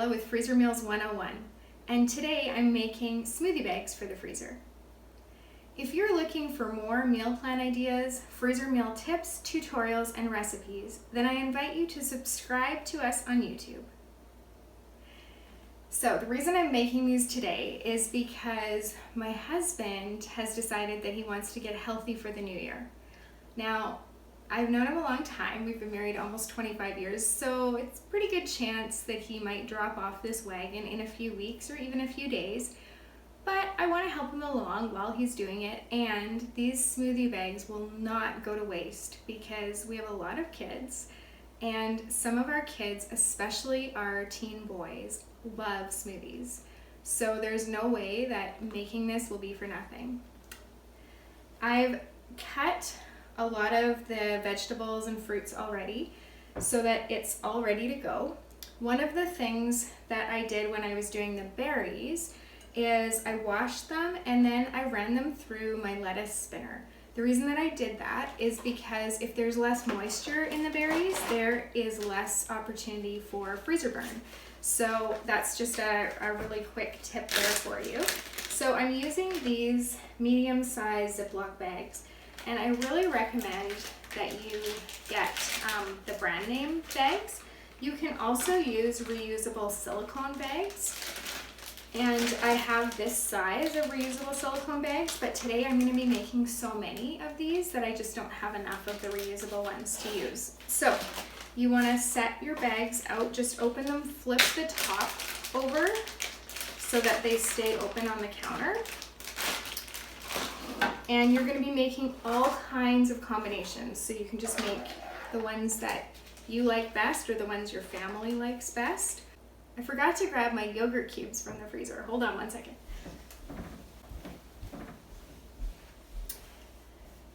Gabriella with Freezer Meals 101, and today I'm making smoothie bags for the freezer. If you're looking for more meal plan ideas, freezer meal tips, tutorials, and recipes, then I invite you to subscribe to us on YouTube. So the reason I'm making these today is because my husband has decided that he wants to get healthy for the new year. Now, I've known him a long time. We've been married almost 25 years, so it's a pretty good chance that he might drop off this wagon in a few weeks or even a few days. But I want to help him along while he's doing it, and these smoothie bags will not go to waste because we have a lot of kids, and some of our kids, especially our teen boys, love smoothies. So there's no way that making this will be for nothing. I've cut a lot of the vegetables and fruits already so that it's all ready to go. One of the things that I did when I was doing the berries is I washed them and then I ran them through my lettuce spinner. The reason that I did that is because if there's less moisture in the berries, there is less opportunity for freezer burn. So that's just a really quick tip there for you. So I'm using these medium-sized Ziploc bags, and I really recommend that you get the brand name bags. You can also use reusable silicone bags. And I have this size of reusable silicone bags, but today I'm going to be making so many of these that I just don't have enough of the reusable ones to use. So you want to set your bags out, just open them, flip the top over so that they stay open on the counter. And you're going to be making all kinds of combinations, so you can just make the ones that you like best or the ones your family likes best. I forgot to grab my yogurt cubes from the freezer. Hold on one second.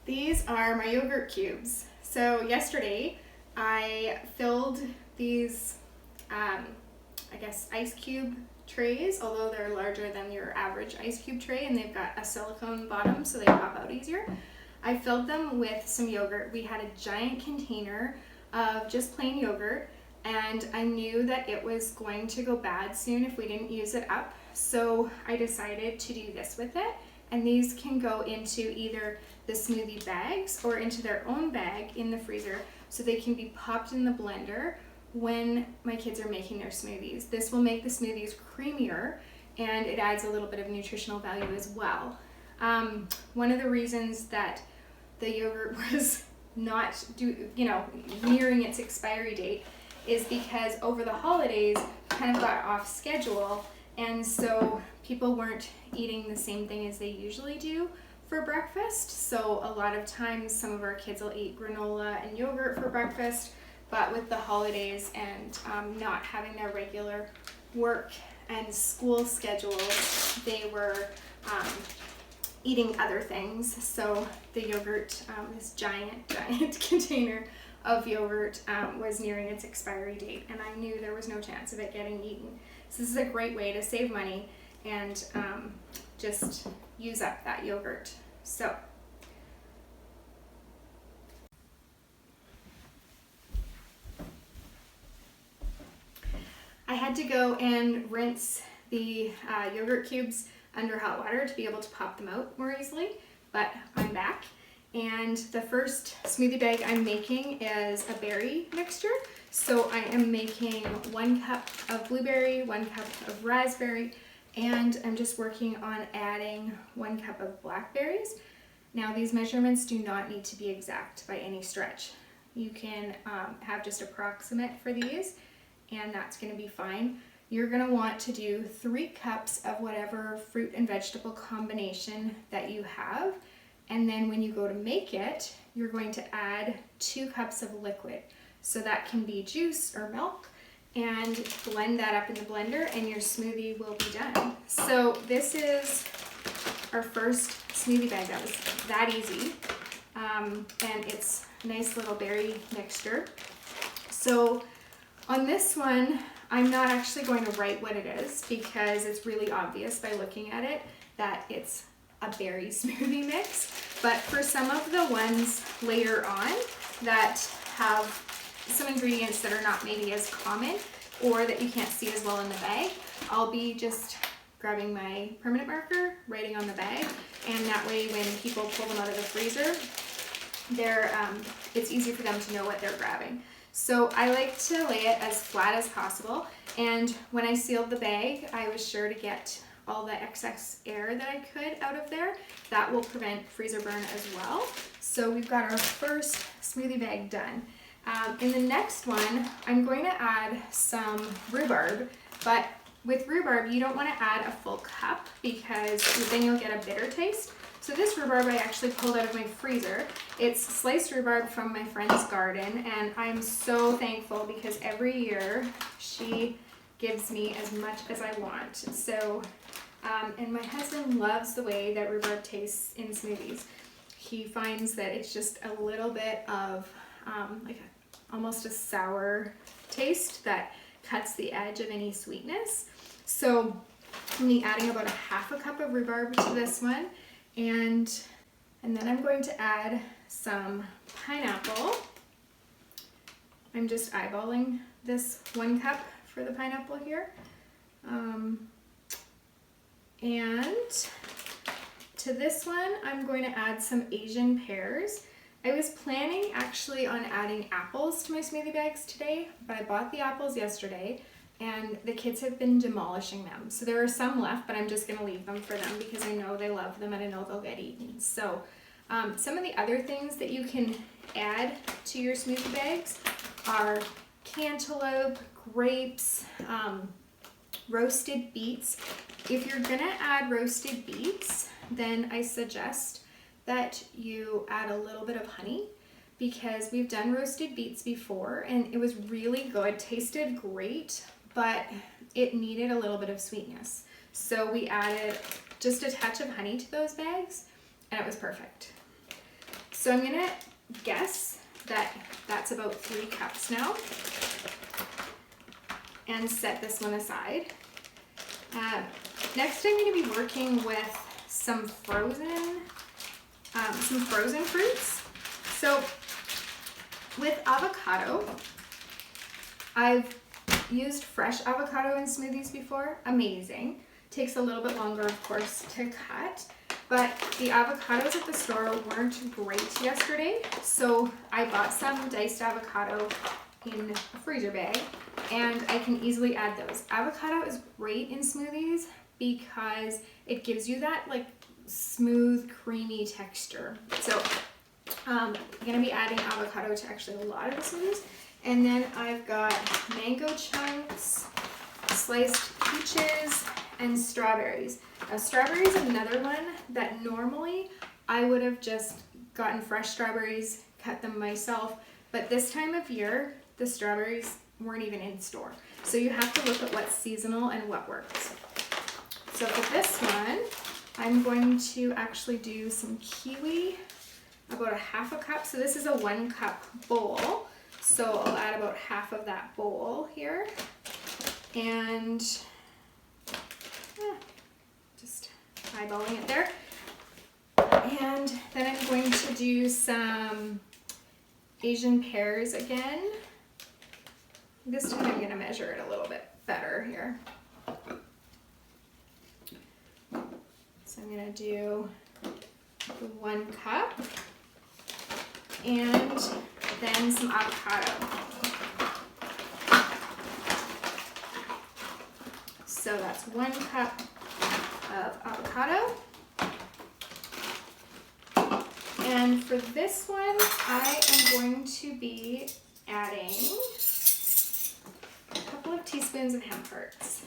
These are my yogurt cubes. So yesterday I filled these, I guess, ice cube trays, although they're larger than your average ice cube tray, and they've got a silicone bottom so they pop out easier. I filled them with some yogurt. We had a giant container of just plain yogurt, and I knew that it was going to go bad soon if we didn't use it up. So I decided to do this with it. And these can go into either the smoothie bags or into their own bag in the freezer so they can be popped in the blender when my kids are making their smoothies. This will make the smoothies creamier, and it adds a little bit of nutritional value as well. One of the reasons that the yogurt was not nearing its expiry date is because over the holidays kind of got off schedule, and so people weren't eating the same thing as they usually do for breakfast. So a lot of times some of our kids will eat granola and yogurt for breakfast, but with the holidays and not having their regular work and school schedules, they were eating other things. So the yogurt, this giant container of yogurt was nearing its expiry date, and I knew there was no chance of it getting eaten. So this is a great way to save money and just use up that yogurt. So I had to go and rinse the yogurt cubes under hot water to be able to pop them out more easily, but I'm back. And the first smoothie bag I'm making is a berry mixture. So I am making 1 cup of blueberry, 1 cup of raspberry, and I'm just working on adding 1 cup of blackberries. Now these measurements do not need to be exact by any stretch. You can have just approximate for these, and that's going to be fine. You're going to want to do 3 cups of whatever fruit and vegetable combination that you have. And then when you go to make it, you're going to add 2 cups of liquid. So that can be juice or milk, and blend that up in the blender and your smoothie will be done. So this is our first smoothie bag. That was that easy. And it's a nice little berry mixture. So on this one, I'm not actually going to write what it is because it's really obvious by looking at it that it's a berry smoothie mix. But for some of the ones later on that have some ingredients that are not maybe as common, or that you can't see as well in the bag, I'll be just grabbing my permanent marker, writing on the bag, and that way when people pull them out of the freezer, it's easy for them to know what they're grabbing. So I like to lay it as flat as possible, and when I sealed the bag, I was sure to get all the excess air that I could out of there. That will prevent freezer burn as well. So we've got our first smoothie bag done. In the next one, I'm going to add some rhubarb, but with rhubarb, you don't want to add a full cup because then you'll get a bitter taste. So this rhubarb I actually pulled out of my freezer. It's sliced rhubarb from my friend's garden, and I'm so thankful because every year she gives me as much as I want. So, and my husband loves the way that rhubarb tastes in smoothies. He finds that it's just a little bit of almost a sour taste that cuts the edge of any sweetness. So I'm going to be adding about 1/2 cup of rhubarb to this one. And then I'm going to add some pineapple. I'm just eyeballing this 1 cup for the pineapple here. And to this one, I'm going to add some Asian pears. I was planning actually on adding apples to my smoothie bags today, but I bought the apples yesterday and the kids have been demolishing them. So there are some left, but I'm just gonna leave them for them because I know they love them and I know they'll get eaten. So some of the other things that you can add to your smoothie bags are cantaloupe, grapes, roasted beets. If you're gonna add roasted beets, then I suggest that you add a little bit of honey, because we've done roasted beets before and it was really good, tasted great, but it needed a little bit of sweetness. So we added just a touch of honey to those bags and it was perfect. So I'm gonna guess that that's about 3 cups now and set this one aside. Next I'm gonna be working with some frozen fruits. So with avocado, I've used fresh avocado in smoothies before. Amazing. Takes a little bit longer, of course, to cut, but the avocados at the store weren't great yesterday, so I bought some diced avocado in a freezer bag, and I can easily add those. Avocado is great in smoothies because it gives you that like smooth, creamy texture. So I'm gonna be adding avocado to actually a lot of the smoothies. And then I've got mango chunks, sliced peaches, and strawberries. Now strawberries is another one that normally I would have just gotten fresh strawberries, cut them myself, but this time of year, the strawberries weren't even in store. So you have to look at what's seasonal and what works. So for this one, I'm going to actually do some kiwi, about 1/2 cup. So this is a 1 cup bowl. So I'll add about half of that bowl here. And just eyeballing it there. And then I'm going to do some Asian pears again. This time I'm going to measure it a little bit better here. So I'm going to do 1 cup and then some avocado. So that's 1 cup of avocado. And for this one, I am going to be adding a couple of teaspoons of hemp hearts.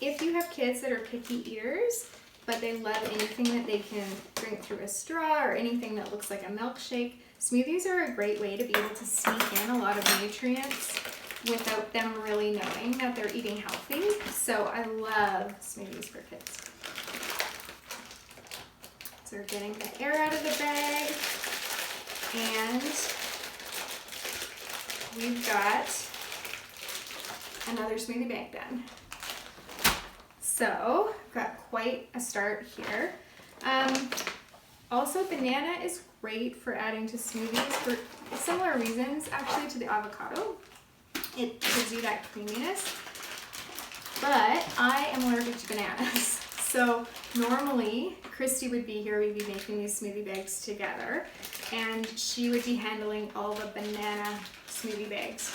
If you have kids that are picky eaters, but they love anything that they can drink through a straw or anything that looks like a milkshake, smoothies are a great way to be able to sneak in a lot of nutrients without them really knowing that they're eating healthy. So I love smoothies for kids. So we're getting the air out of the bag, and we've got another smoothie bag done. So got quite a start here. Also, banana is great for adding to smoothies for similar reasons actually to the avocado. It gives you that creaminess, but I am allergic to bananas. So normally Christy would be here, we'd be making these smoothie bags together, and she would be handling all the banana smoothie bags.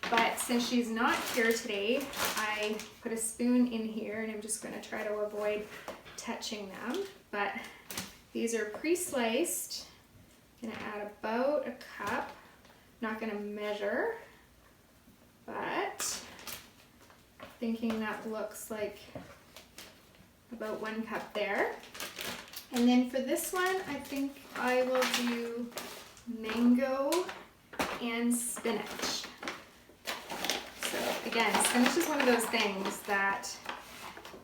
But since she's not here today, I put a spoon in here and I'm just going to try to avoid touching them. But these are pre-sliced. I'm going to add about a cup. Not going to measure, but thinking that looks like about 1 cup there. And then for this one, I think I will do mango and spinach. So again, spinach is one of those things that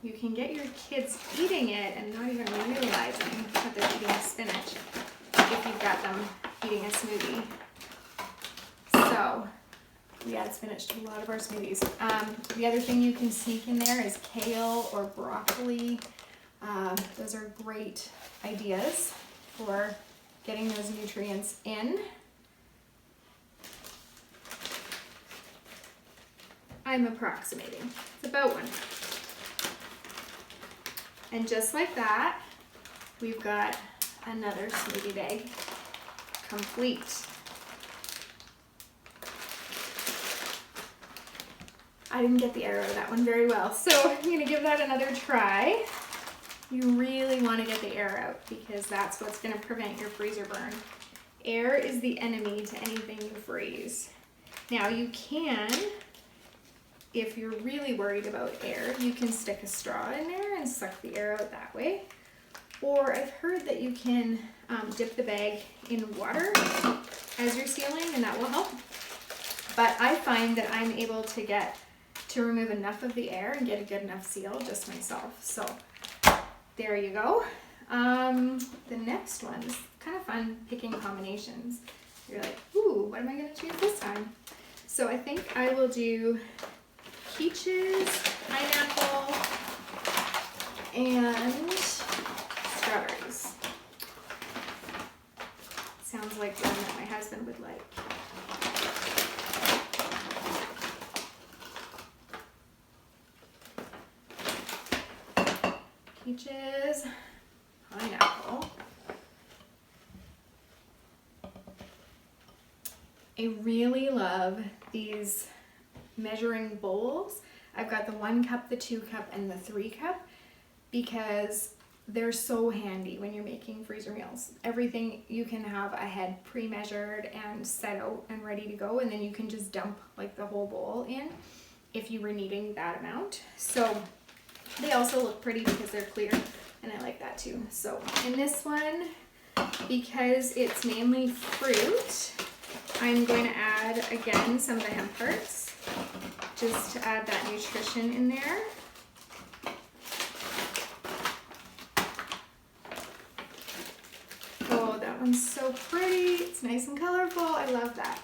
you can get your kids eating it and not even realizing that they're eating spinach if you've got them eating a smoothie. So we add spinach to a lot of our smoothies. The other thing you can sneak in there is kale or broccoli. Those are great ideas for getting those nutrients in. I'm approximating. It's about 1 cup. And just like that, we've got another smoothie bag complete. I didn't get the air out of that one very well, so I'm going to give that another try. You really want to get the air out because that's what's going to prevent your freezer burn. Air is the enemy to anything you freeze. Now you can, if you're really worried about air, you can stick a straw in there and suck the air out that way. Or I've heard that you can dip the bag in water as you're sealing, and that will help. But I find that I'm able to remove enough of the air and get a good enough seal just myself. So there you go. The next one is kind of fun picking combinations. You're like, ooh, what am I going to choose this time? So I think I will do peaches, pineapple, and strawberries. Sounds like one that my husband would like. Peaches, pineapple. I really love these measuring bowls. I've got the 1 cup, the 2 cup, and the 3 cup because they're so handy when you're making freezer meals. Everything you can have ahead pre-measured and set out and ready to go, and then you can just dump like the whole bowl in if you were needing that amount. So they also look pretty because they're clear, and I like that too. So in this one, because it's mainly fruit, I'm going to add again some of the hemp hearts just to add that nutrition in there. Oh, that one's so pretty. It's nice and colorful. I love that.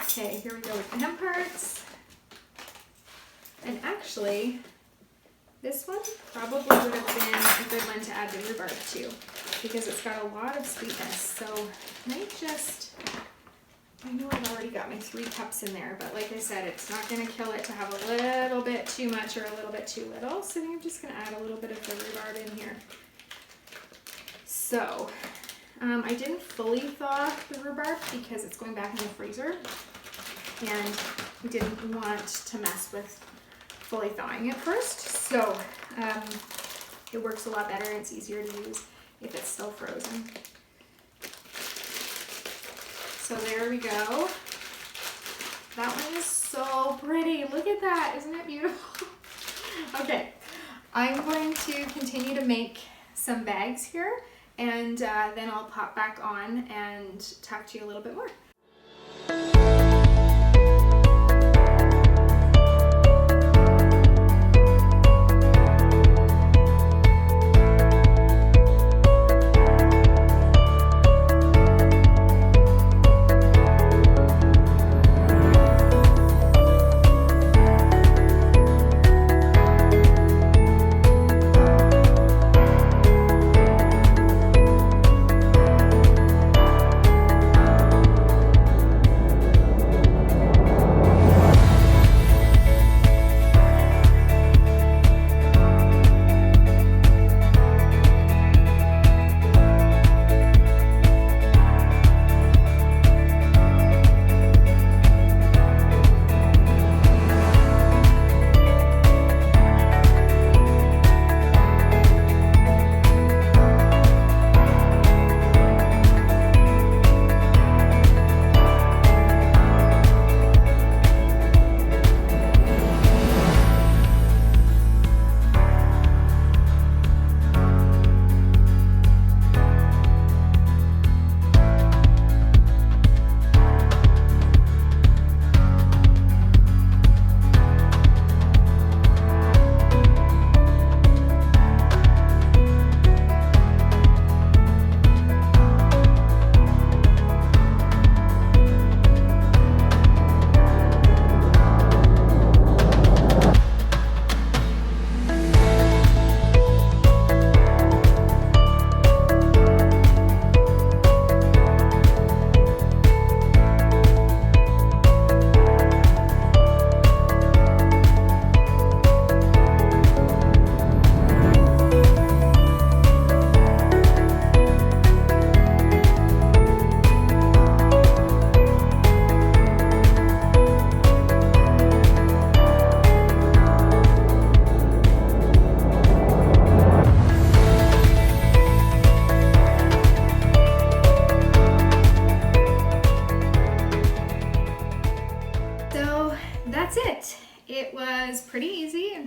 Okay, here we go with the hemp hearts. And actually, this one probably would have been a good one to add the rhubarb to because it's got a lot of sweetness. So I know I've already got my 3 cups in there, but like I said, it's not going to kill it to have a little bit too much or a little bit too little. So I think I'm just going to add a little bit of the rhubarb in here. So I didn't fully thaw the rhubarb because it's going back in the freezer, and we didn't want to mess with fully thawing it first. So it works a lot better and it's easier to use if it's still frozen. So there we go. That one is so pretty. Look at that. Isn't it beautiful? Okay, I'm going to continue to make some bags here, and then I'll pop back on and talk to you a little bit more.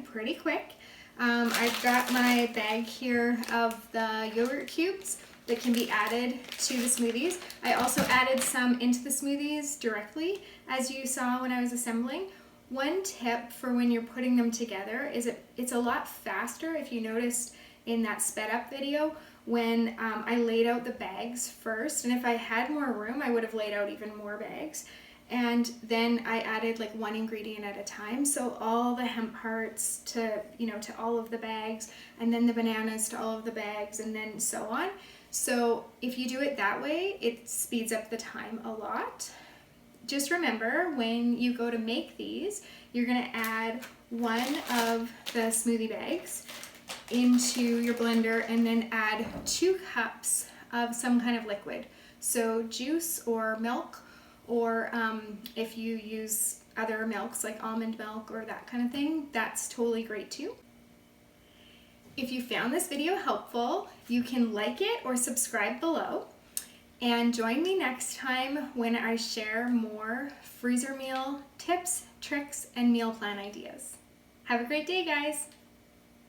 pretty quick. I've got my bag here of the yogurt cubes that can be added to the smoothies. I also added some into the smoothies directly, as you saw when I was assembling. One tip for when you're putting them together is it's a lot faster. If you noticed in that sped up video, when I laid out the bags first, and if I had more room, I would have laid out even more bags. And then I added like one ingredient at a time. So all the hemp hearts to all of the bags, and then the bananas to all of the bags, and then so on. So if you do it that way, it speeds up the time a lot. Just remember, when you go to make these, you're gonna add one of the smoothie bags into your blender and then add 2 cups of some kind of liquid. So juice or milk, or if you use other milks like almond milk or that kind of thing, that's totally great too. If you found this video helpful, you can like it or subscribe below. And join me next time when I share more freezer meal tips, tricks, and meal plan ideas. Have a great day, guys!